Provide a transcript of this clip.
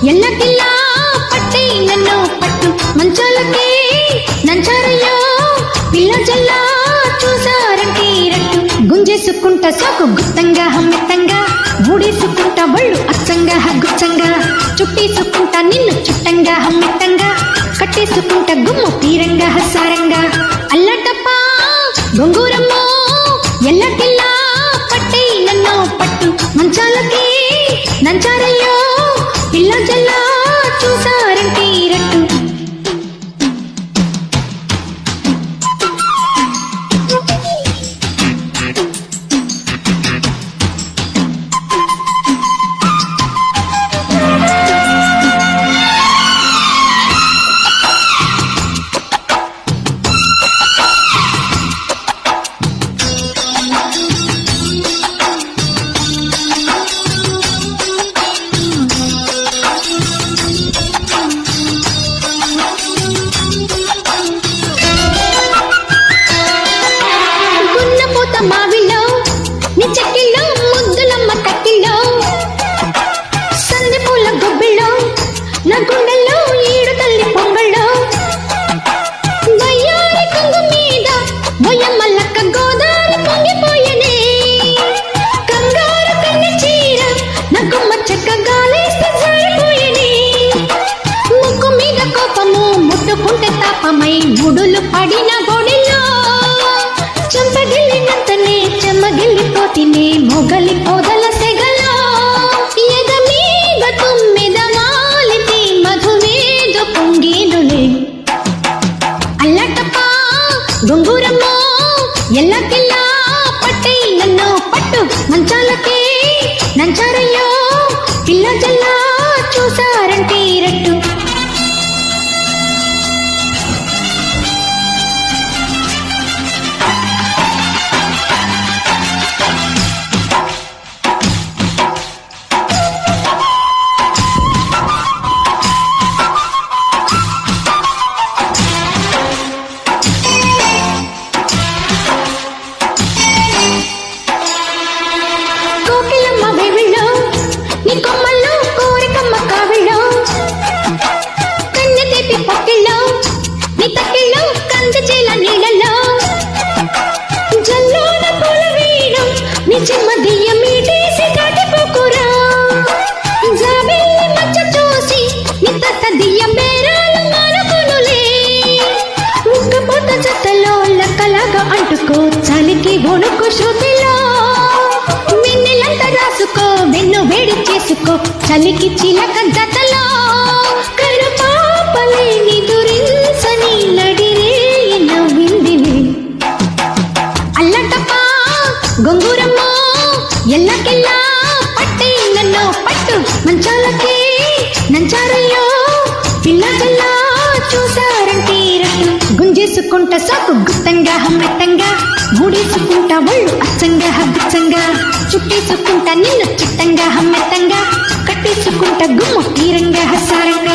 ఎల్లకిల్లా పట్టి నన్ను పట్టు మంచాలకే నంచారయ్యో పిల్ల జల్లా చూసారంటే రట్టు గుంజేసుకుంటా సాకు గుత్తంగా హమ్మెత్తంగా ఊడేసుకుంటా బళ్ళు అచ్చంగా హగ్గుచ్చంగా చుట్టేసుకుంటా నిన్ను చుట్టంగా హమ్మెత్తంగా కట్టేసుకుంటా గుమ్మ తీరంగా హసారంగా అల్లటప్పా గొంగూరమ్మో ఎల్లకిల్లా పట్టి నన్ను పట్టు మంచాలకి నంచారయ్యో పిల్ల జల్లా చూసారంటే రట్టు మావిలో నీ చెక్కిలో ముద్దులమ్మ తక్కిలో సంది పూల గొబ్బిలో నా గుండెల్లో ఈడు తల్లి పొంగళ్ళో వయ్యారి కొంగు మీద బొయ్యమ్మ లక్క గోదారి పొంగిపోయనే కంగారు కన్నె చీర నా గుమ్మ చెక్క గాలేస్తే జారిపోయనే ముక్కు మీద కోపము ముట్టుకుంటే తాపమై ముడులు పడిన గొడిలో చెంపగిల్లినంతనే చెమ్మగిల్లిపోతినే మొగలి పొదల సెగలో ఎద మీద తుమ్మెద మాలితే మధువేదు పొంగేనులే అల్లటప్పా గొంగూరమ్మో ఎల్లకిల్లా పట్టి నన్ను పట్టు మంచాలకే నంచారయ్యో పిల్ల జల్లా చూసారంటే రట్టు నీ కొమ్మల్లో కోరికమ్మ కావిళ్ళో కన్నె తెప్పి పక్కిళ్ళో నీ తక్కిళ్ళో కంది చేల నీళ్ళల్లో జల్లోన పూల వీణం నీ చెమ్మ దియ్య మీటేసి దాటిపోకురా జాబిల్లి మచ్చ చూసి నీ తత్త దియ్య బేరాలు మానుకునులే ఉక్కపోత జతలో లక్కలాగా అంటుకో చలికి వణుకు శృతిలో రాసుకో వెన్ను వేడి చేసుకో చలికి చిలక జతలో కరుపాపలే నిదురించని నడిరే నవ్విందిలే అల్లటప్పా గొంగూరమ్మో ఎల్లకిల్లా పట్టి నన్ను పట్టు మంచాలకి నంచారయ్యో పిల్ల జల్లా చూసారంటే రట్టు గుంజేసుకుంటా సాకు గుత్తంగా హమ్మెత్తంగా మూడేసుకుంటా ఒళ్ళు అచ్చంగా హగ్గుచ్చంగా చుట్టేసుకుంటా నిన్ను చిట్టంగా హమ్మెత్తంగా కట్టేసుకుంటా గుమ్మ తీరంగా హసారంగా